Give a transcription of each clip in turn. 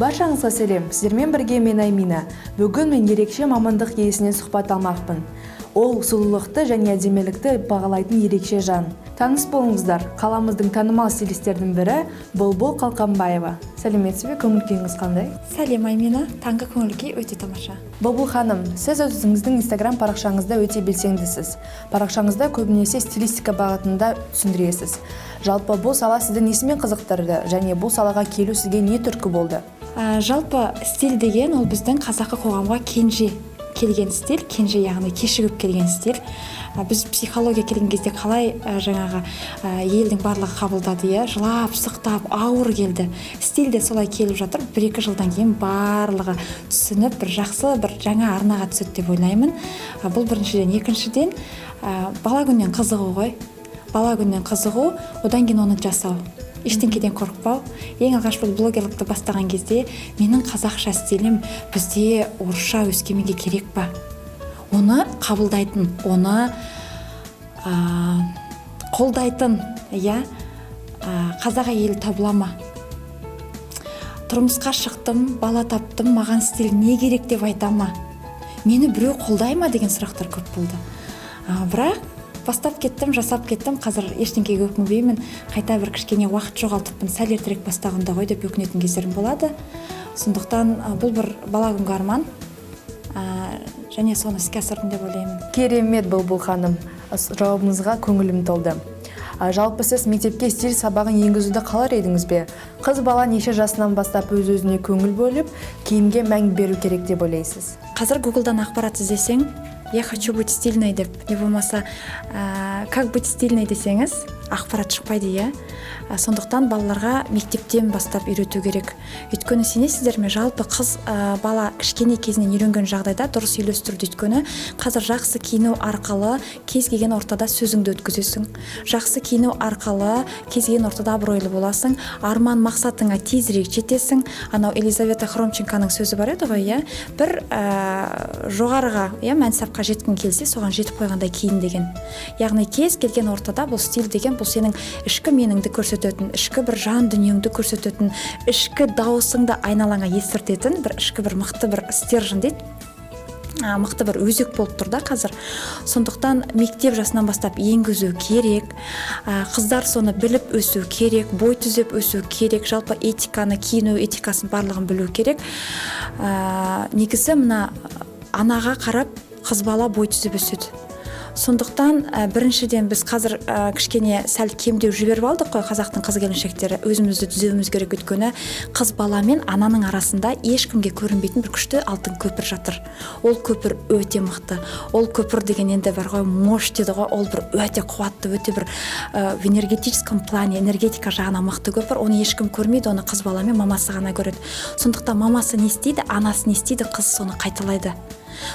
Баршаңызға сәлем, сіздермен бірге мен Аймина. Бүгін мен ерекше мамандық иесінен сұхбат алмақпын. Ол сұлулықты және әдемілікті бағалайтын ерекше жан. Таныс болыңыздар, қаламыздың танымал стилистердің бірі Бұлбұл Қалқамбаева. Сәлеметсіз бе, көңіл-күйіңіз қандай? Сәлем Аймина, таңғы көңіл-күй өте тамаша. Бұлбұл ханым, сіз өзіңіздің Instagram парақшаңызда өте белсендісіз. Парақшаңызда көбінесе стилистика бағытында түсіндіресіз. Жалпы бұл сала сізді несімен қызықтырды және бұл салаға келу сізге не түрткі болды? Жалпы стиль деген ол біздің қазақы қоғамға кенже келген стиль, кенже яғни кешігіп келген стиль. Біз психология келген кезде қалай жаңағы елдің барлығы қабылдады, жылап, сықтап, ауыр келді. Стиль де солай келіп жатыр. 1-2 жылдан кейін барлығы түсініп, бір жақсы, бір жаңа арнаға түседі деп ойлаймын. Бұл біріншіден, екіншіден бала күннен қызығу ғой. Бала күннен қызығу, одан кейін оны жасау. Ештеңкеден қорықпау. Ең алғаш бұл блогерлікті бастаған кезде менің қазақша стилім бізде орысша өскемеге керек па? Оны қабылдайтын, оны қолдайтын, қазақ әйелі табыла ма? Тұрмысқа шықтым, бала таптым, маған стиль не керек деп айта ма? Мені біреу қолдай ма деген сұрақтар көп болды. Бірақ бастап кеттім, жасап кеттім, қазір ештеңкеге өкінбеймін, қайта бір кішкене уақыт жоғалтыппын, сәл ертерек бастағанда ғой деп өкінетін кездерім болады. Сондықтан бұл бір бала күнгі арман, және соны іске асырдым деп ойлаймын. Керемет Бұлбұл ханым, жауабыңызға көңілім толды. Жалпы сіз мектепке стиль сабағын енгізуді қалар едіңіз бе? Қыз бала неше жасынан бастап өз-өзіне көңіл бөліп, киімге мән беру керек деп ойлайсыз? Қазір Google'дан ақпарат іздесең, я хочу быть стильной деп, не болмаса как быть стильной десеңіз, ақпарат шықпайды, Сондықтан балаларға мектептен бастап үйрету керек. Өйткені сенесіздер ме, жалпы қыз бала кішкене кезінен үйренген жағдайда дұрыс үйлестіруді. Өйткені қазір жақсы киіну арқылы кез келген ортада сөзіңді өткізесің. Жақсы киіну арқылы кез келген ортада абыройлы боласың, арман мақсатыңа тезірек жетесің. Анау Елизавета Хромченконың сөзі бар еді ғой, бір жоғарыға, мәнсапқа жеткің келсе, соған жетіп қойғандай киін деген. Яғни кез келген ортада бұл стиль деген, бұл сенің ішкі меніңді көрсететін, ішкі бір жан дүниеңді көрсететін, ішкі дауысыңды айналаңа естіртетін, бір ішкі бір мықты бір стержен дейді, мықты бір өзек болып тұр да қазір. Сондықтан мектеп жасынан бастап енгізу керек, қыздар соны біліп өсу керек, бой түзеп өсу керек, жалпы этиканы, киіну этикасын барлығын білу керек. Негізі мына анаға қарап қыз бала бой түзеп өседі. Сондықтан біріншіден біз қазір кішкене сәл кемдеу жіберіп алдық қой, қазақтың қыз келіншектері, өзімізді түзеуіміз керек. Өйткені қыз бала мен ананың арасында ешкімге көрінбейтін бір күшті алтын көпір жатыр. Ол көпір өте мықты. Ол көпір деген енді бар ғой, мощь дейді ғой, ол бір өте қуатты, өте бір в энергетическом плане, энергетика жағына мықты көпір. Оны ешкім көрмейді, оны қыз бала мен мамасы ғана көреді. Сондықтан мамасы не істейді, анасы не істейді, қыз соны қайталайды.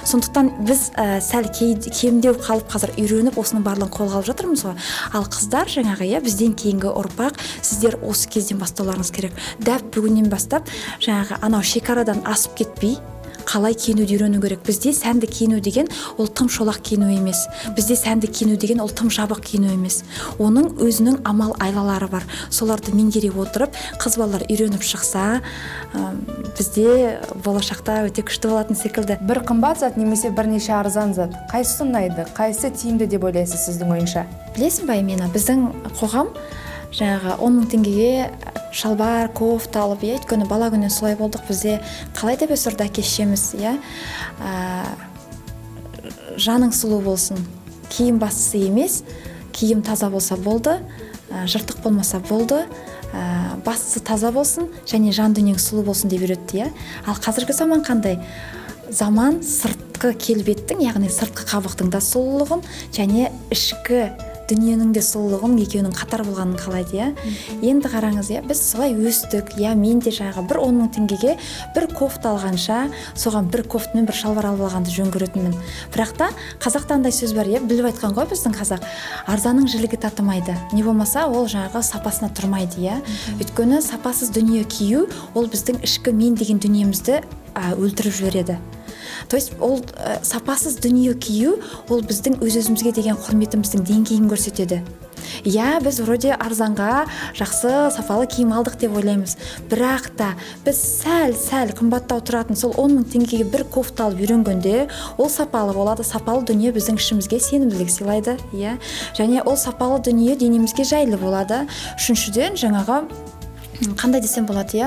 Сондықтан біз сәл кемдеу қалып қазір үйреніп осының барлығын қолға алып жатырмыз ғой. Ал қыздар жаңағы бізден кейінгі ұрпақ, сіздер осы кезден бастауларыңыз керек. Дәп бүгіннен бастап жаңағы анау шекарадан асып кетпей қалай киінуді үйрену керек. Бізде сәнді киіну деген ол тым шолақ киіну емес. Бізде сәнді киіну деген ол тым жабық киіну емес. Оның өзінің амал айлалары бар. Соларды меңгере отырып, қыз балалар үйреніп шықса, бізде болашақта өте күшті болатын секілді. Бір қымбат зат немесе бірнеше арзан зат, қайсысы ұнайды, қайсысы тиімді деп ойлайсыз сіздің ойынша? Білесің бе, Аймина, біздің қоғам жаңағы 10 мың теңгеге шалбар, кофта алып, өйткені бала күннен солай болдық. Бізде қалай деп өсірді әке-шешеміз, жаның сұлу болсын, киім бастысы емес, киім таза болса болды, жыртық болмаса болды, бастысы таза болсын, және жан дүниең сұлу болсын деп үйретті. Ал қазіргі заман қандай? Заман сыртқы келбеттің, яғни сыртқы қабықтың да сұлулығын, және ішкі дүниенің де сұлулығын екеуінің қатар болғанын қалайды. Енді қараңыз, біз солай өстік. Мен де жаңағы бір 10 мың теңгеге бір кофта алғанша, соған бір кофтамен бір шалбар алып алғанды жөн көретінмін. Бірақ та қазақта андай сөз бар, біліп айтқан ғой біздің қазақ, арзанның жілігі татымайды. Не болмаса ол жаңағы сапасына тұрмайды. Өйткені сапасыз дүние кию, ол біздің ішкі мен деген дүниемізді өлтіріп жібереді. То есть ол сапасыз дүние кию, ол біздің өз-өзімізге деген құрметіміздің деңгейін көрсетеді. Иә, біз вроде арзанға жақсы сапалы киім алдық деп ойлаймыз, бірақ та біз сәл қымбаттау тұратын сол 10 000 теңгеге бір кофта алып үйренгенде ол сапалы болады. Сапалы дүние біздің ішімізге сенімділік сыйлайды, иә, және ол сапалы дүние денемізге жайлы болады. Үшіншіден, жаңағы қандай десем болады, иә,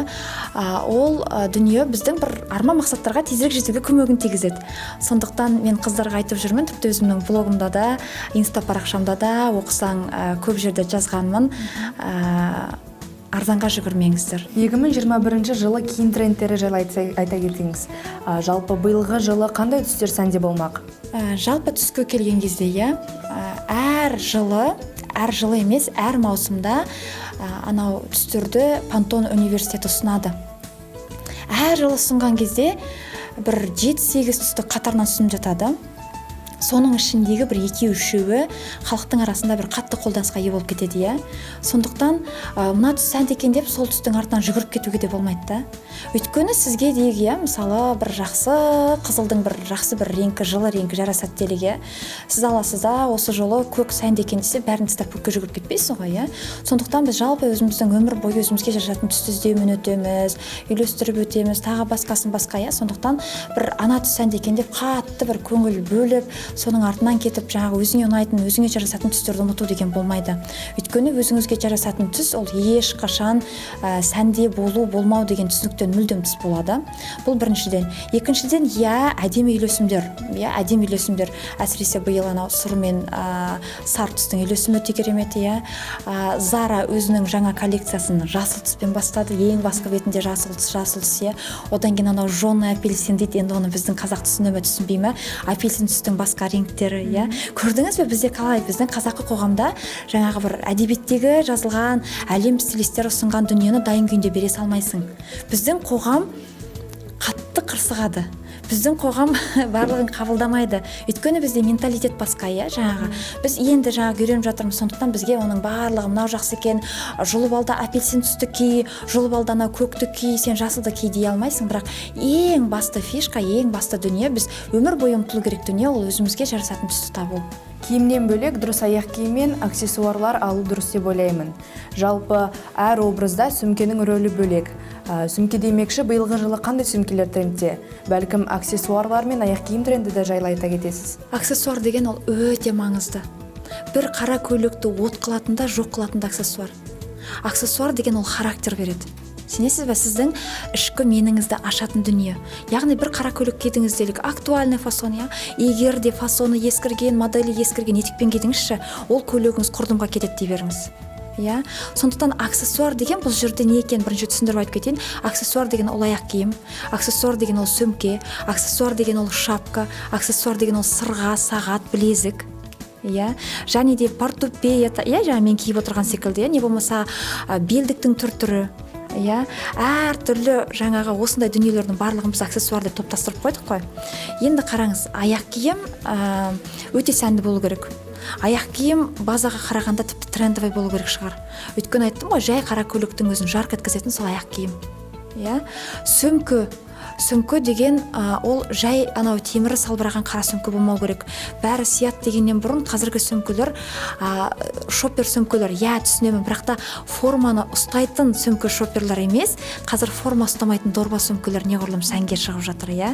ол дүние біздің бір арман мақсаттарға тезірек жетуге көмегін тигізеді. Сондықтан мен қыздарға айтып жүрмін, тіпті өзімнің блогымда да, инста парақшамда да оқысаң көп жерде жазғанмын, арзанға жүгірмеңіздер. 2021 жылы киім трендтері жайлы айта кетіңіз. Жалпы биылғы жылы қандай түстер сәнде болмақ? Жалпы түске келген кезде, иә, әр жылы емес, әр маусымда анау түстерді Пантон университеті ұсынады. Әр жылы ұсынған кезде бір 7-8 түсті қатарынан ұсынып жатады. Соның ішіндегі бір 2-3-і халықтың арасында бір қатты қолданысқа ие болып кетеді, иә. Сондықтан мына түс сәнді екен деп сол түстің артынан жүгіріп кетуге де болмайды да. Өйткені сізге дейік, иә, мысалы бір жақсы қызылдың бір жақсы бір реңкі, жылы реңкі жарасады деліге. Сіз аласыз да, осы жолы көк сәнді екен десе, бәрін тастап көкке жүгіріп кетпейсіз ғой, иә. Сондықтан біз жалпы өзіміздің өмір бойы өзімізге жарасатын түсті іздеумен өтеміз, үйлестіріп өтеміз, тағы басқасын басқа, иә. Сондықтан бір ана түс сәнді екен деп қатты бір көңіл бөліп, соның артынан кетіп, жаңағы өзіңе ұнайтын, өзіңе жарасатын түстерді ұмыту деген болмайды. Өйткені өзіңізге жарасатын түс ол ешқашан сәнде болмау деген түсініктен мүлдем тыс болады. Бұл біріншіден. Екіншіден, иә, әдемі үйлесімдер. Әсіресе биыл анау сұр мен сары түстің үйлесімі өте керемет, иә. Zara өзінің жаңа коллекциясын жасыл түспен бастады. Ең басқа бетінде жасыл түс, иә. Одан кейін анау жоны апельсин дейді. Енді оны біздің қазақ түсінуге түсінбей ме? Апельсин түстің басқа реңктері, иә. Көрдіңіз бе, бізде қалай, біздің қазақы қоғамда жаңағы бір әдебиеттегі жазылған әлем стилистері ұсынған дүниені дайын күйінде бере салмайсың. Біздің қоғам қатты қырсығады. Біздің қоғам барлығын қабылдамайды. Өйткені бізде менталитет басқа, иә, жаңағы. Біз енді жаңағы үйреніп жатырмыз, сондықтан бізге оның барлығы мынау жақсы екен, жұлып алда апельсин түсті ки, жұлып алда ана көкті ки, сен жасылды ки дей алмайсың, бірақ ең басты фишка, ең басты дүние, біз өмір бойы ұмтылу керек дүние, ол өзімізге жарасатын түсті табу. Киімнен бөлек дұрыс аяқ киім мен аксессуарлар алу дұрыс деп ойлаймын. Жалпы әр образда сөмкенің рөлі бөлек. Сөмке демекші, биылғы жылы қандай сөмкелер трендте? Бәлкім аксессуарлар мен аяқ киім тренді де жайлы айта кетесіз. Аксессуар деген ол өте маңызды. Бір қара көйлекті от қылатында, жоқ қылатында аксессуар. Аксессуар деген ол характер береді. Сенесіз бе, сіздің ішкі меніңізді ашатын дүние. Яғни бір қара көйлек кидіңіз делік, актуальный фасон, иә. Егер де фасоны ескірген, модели ескірген етікпен кидіңізші, ол көйлегіңіз құрдымға кетеді дей беріңіз. Иә. Сондықтан аксессуар деген бұл жерде не екен бірінші түсіндіріп айтып кетейін. Аксессуар деген ол аяқ киім, аксессуар деген ол сөмке, аксессуар деген ол шапка, аксессуар деген ол сырға, сағат, білезік. Иә, және де портупея, иә, жаңа мен киіп отырған секілді, не болмаса белдіктің түр-түрі. Иә, әр түрлі жаңағы осындай дүниелердің барлығын біз аксессуар деп топтастырып қойдық қой. Енді қараңыз, аяқ киім өте сәнді болу керек. Аяқ киім базаға қарағанда тіпті трендовый болу керек шығар. Өйткені айттым ғой, жай қара көйлектің өзін жарқ еткізетін сол аяқ киім. Иә, сөмке деген ол жай анау темірі салбыраған қара сөмке болмау керек. Бәрі сият дегеннен бұрын қазіргі сөмкелер шоппер сөмкелер, иә, түсінемін, бірақ та форманы ұстайтын сөмке шопперлер емес, қазір форма ұстамайтын дорба сөмкелер неғұрлым сәнге шығып жатыр, иә.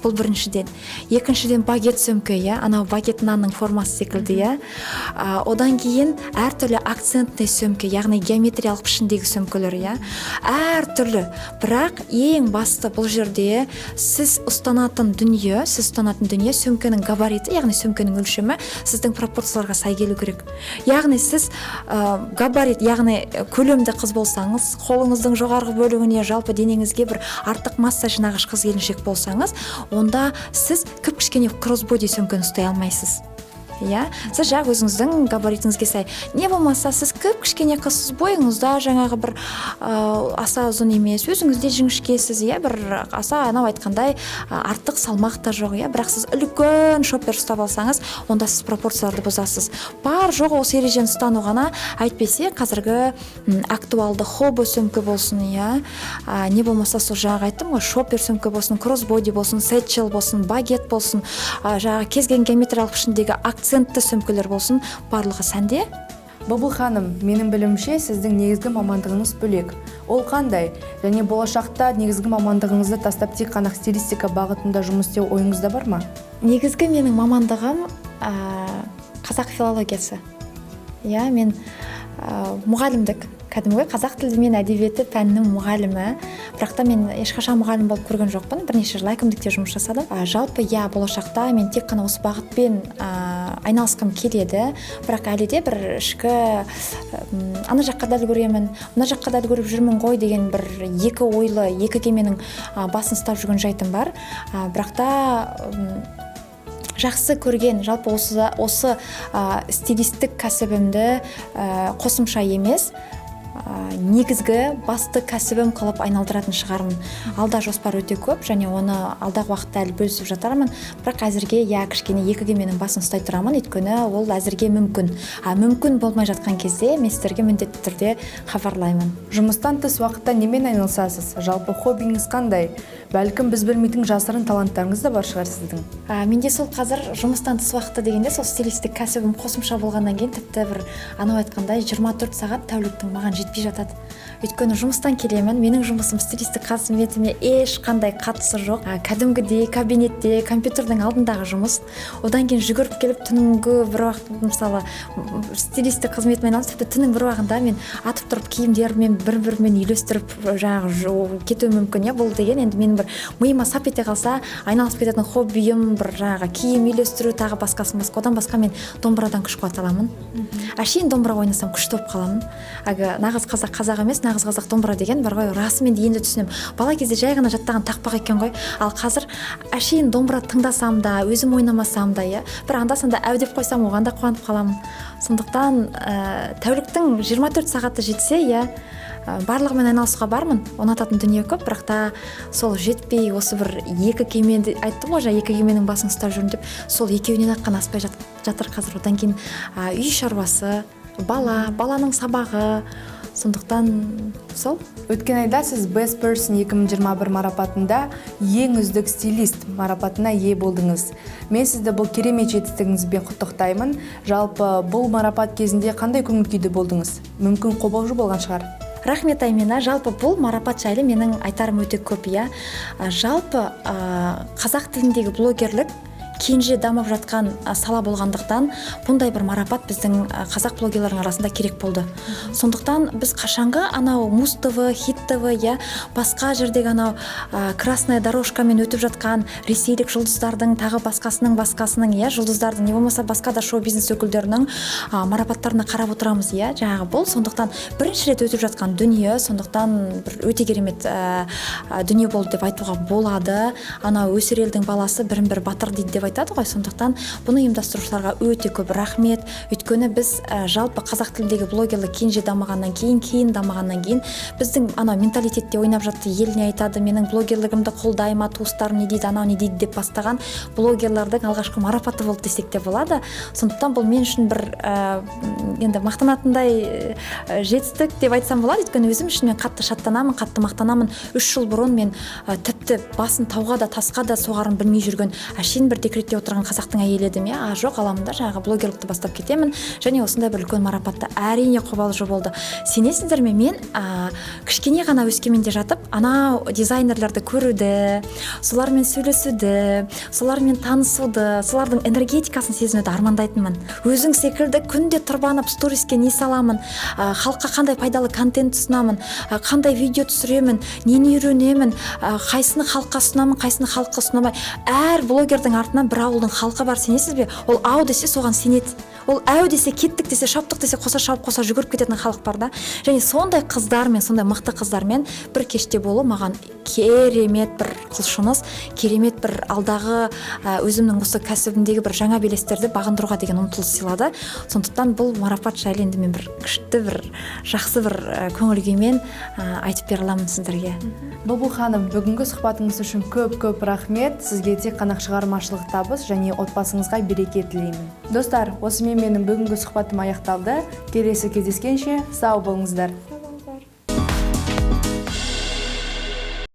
Бұл біріншіден. Екіншіден багет сөмке, иә, анау багет нанның формасы секілді, иә. Одан кейін әртүрлі акцентный сөмке, яғни геометриялық пішіндегі сөмкелер, иә. Әртүрлі. Бірақ ең басты бұл жерде сіз ұстанатын дүние сөмкенің габариті, яғни сөмкенің өлшемі сіздің пропорцияларға сай келу керек. Яғни сіз габарит, яғни көлемді қыз болсаңыз, қолыңыздың жоғарғы бөлігіне, жалпы денеңізге бір артық масса жинағыш қыз келіншек болсаңыз, онда сіз кіп-кішкене кроссбоди сөмкені ұстай алмайсыз. Иә, сіз жақ өзіңіздің габаритіңізге сай. Не болмаса, сіз кіп-кішкене қызсыз, бойыңызда жаңағы бір аса ұзын емес, өзіңізде жіңішкесіз, иә, бір аса анау айтқандай артық салмақ та жоқ, иә, бірақ сіз үлкен шоппер ұстап алсаңыз, онда сіз пропорцияларды бұзасыз. Бар жоқ осы ережені ұстану ғана, әйтпесе қазіргі актуалды хобо сөмке болсын, иә, не болмаса сол жаңағы айттым ғой, шоппер сөмке болсын, кроссбоди болсын, сетчел болсын, багет болсын, жаңағы кез келген геометриялық пішіндегі акцентті сөмкелер болсын, барлығы сәнде. Бұлбұл ханым, менің білімше сіздің негізгі мамандығыңыз бөлек. Ол қандай? Және болашақта негізгі мамандығыңызды тастап тек қана стилистика бағытында жұмыс істеу ойыңызда бар ма? Негізгі менің мамандығым қазақ филологиясы. Иә, мен мұғалімдік, кәдімгі қазақ тілі мен әдебиеті пәнінің мұғалімі. Бірақ та мен ешқашан мұғалім болып көрген жоқпын. Бірнеше жыл әкімдікте жұмыс жасадым. Жалпы болашақта мен тек қана осы бағытпен айналысқым келеді. Бірақ әлі де бір ішкі ана жаққа дәл көремін, мына жаққа дәл көріп жүрмін ғой деген бір екі ойлы, екі кеменің басын ұстап жүрген жайтым бар. Бірақ та жақсы көрген, жалпы осы стилистік кәсібімді қосымша емес, негізгі басты кәсібім қылып айналдыратын шығармын. Алда жоспар өте көп, және оны алдағы уақытта әлі бөлісіп жатармын. Бірақ әзірге кішкене екі кеменің басын ұстай тұрамын, өйткені ол әзірге мүмкін. Мүмкін болмай жатқан кезде мен сіздерге міндетті түрде хабарлаймын. Жұмыстан тыс уақытта немен айналысасыз? Жалпы хоббиіңіз қандай? Бәлкім біз білмейтін жасырын таланттарыңыз да бар шығар сіздің. Менде сол қазір жұмыстан тыс уақытта дегенде сол стилистік кәсібім қосымша болғаннан кейін тіпті бір анау айтқандай 24 сағат тәуліктің маған жетпей жатады. Өйткені жұмыстан келемін, менің жұмысым стилистік қызметіме ешқандай қатысы жоқ. Кәдімгідей кабинетте компьютердің алдындағы жұмыс. Одан кейін жүгіріп келіп түнгі бір уақыт, мысалы стилистік қызметімен айналысып, тіпті түннің бір уақытында мен атып тұрып киімдеріммен бір-бірімен үйлестіріп кетуі мүмкін. Бұл деген енді менің бір миыма сап ете қалса айналысып кететін хоббиім бір киім үйлестіру, тағы басқасы. Одан басқа мен домбырадан күш қуат аламын. Әшейін домбыра ойнасам күшті болып қаламын. Нағыз қазақ емес, нағыз қазақ домбыра деген бар ғой, расымен де енді түсінемін. Бала кезде жай ғана жаттаған тақпақ екен ғой. Ал қазір әшейін домбыра тыңдасам да, өзім ойнамасам да, бір анда-санда әу деп қойсам, оған да қуанып қаламын. Сондықтан тәуліктің 24 сағаты жетсе, барлығымен айналысуға бармын. Ұнататын дүние көп, бірақ та сол жетпей, осы бір екі кемені айттым ғой, екі кеменің басын ұстап жүрмін деп, сол екеуінен аққан аспай жатыр қазір. Одан кейін үй шаруасы, баланың сабағы. Сондықтан сол. Өткен айда сіз Best Person 2021 марапатында ең үздік стилист марапатына ие болдыңыз. Мен сізді бұл керемет жетістігіңізбен құттықтаймын. Жалпы бұл марапат кезінде қандай көңіл күйде болдыңыз? Мүмкін қобалжу болған шығар. Рахмет, Аймина. Жалпы бұл марапат жайлы менің айтарым өте көп. Жалпы қазақ тіліндегі блогерлік кенже дамып жатқан сала болғандықтан бұндай бір марапат біздің қазақ блогерлердің арасында керек болды. Сондықтан біз қашанғы анау Муз ТВ, Хит ТВ, басқа жердегі анау красная дорожкамен өтіп жатқан ресейлік жұлдыздардың, тағы басқасының, жұлдыздардың, не болмаса басқа да шоу-бизнес өкілдерінің марапаттарына қарап отырамыз. Бұл сондықтан бірінші рет өтіп жатқан дүние, сондықтан бір өте керемет дүние болды деп айтуға болады. Анау өсер елдің баласы бірін-бір батыр дейді деп айтады ғой. Сондықтан бұны ұйымдастырушыларға өте көп рахмет. Өйткені біз жалпы қазақ тіліндегі блогерлік кенже дамығаннан кейін дамығаннан кейін біздің анау менталитетте ойнап жатты. Ел не айтады, менің блогерлігімді қолдайма, туыстарым не дейді, анау не дейді деп бастаған блогерлердің алғашқы марапаты болды десек те болады. Сондықтан бұл мен үшін бір енді мақтанатындай жетістік деп айтсам болады. Өйткені өзім үшін мен қатты шаттанамын, қатты мақтанамын. 3 жыл бұрын мен тіпті басын тауға да тасқа да соғарын білмей жүрген әшейін бір декретте отырған қазақтың әйелі едім. Жоқ, аламында блогерлікті бастап кетемін. Және осындай бір үлкен марапатта әрине қобалжу болды. Сенесіздер ме, мен кішкене ғана Өскеменде жатып, анау дизайнерлерді көруді, солармен сөйлесуді, солармен танысуды, солардың энергетикасын сезінуді армандайтынмын. Өзің секілді күнде тұрбанып сториске не саламын, халыққа қандай пайдалы контент ұсынамын, қандай видео түсіремін, нені үйренемін, қайсыны халыққа ұсынамын, қайсыны халыққа ұсынамай. Әр блогердің артынан бір ауылдың халқы бар, сенесіз бе? Ол ау десе соған сенеді. Ол әу десе, кеттік десе, шаптық десе, қоса шауып, қоса жүгіріп кететін халық бар да. Және сондай қыздармен, сондай мықты қыздармен бір кеште болу маған керемет бір құлшыныс, керемет бір алдағы өзімнің осы кәсібімдегі бір жаңа белестерді бағындыруға деген ұмтылыс сыйлады. Сондықтан бұл марапат жайлы енді мен бір күшті, бір жақсы бір көңіл күймен айтып бере аламын сіздерге. Бұлбұл ханым, бүгінгі сұхбатыңыз үшін көп рахмет. Сізге тек қана шығармашылық табыс және отбасыңызға береке тілеймін. Достар, осымен менің бүгінгі сұхбатым аяқталды. Келесі кездескенше сау болыңыздар.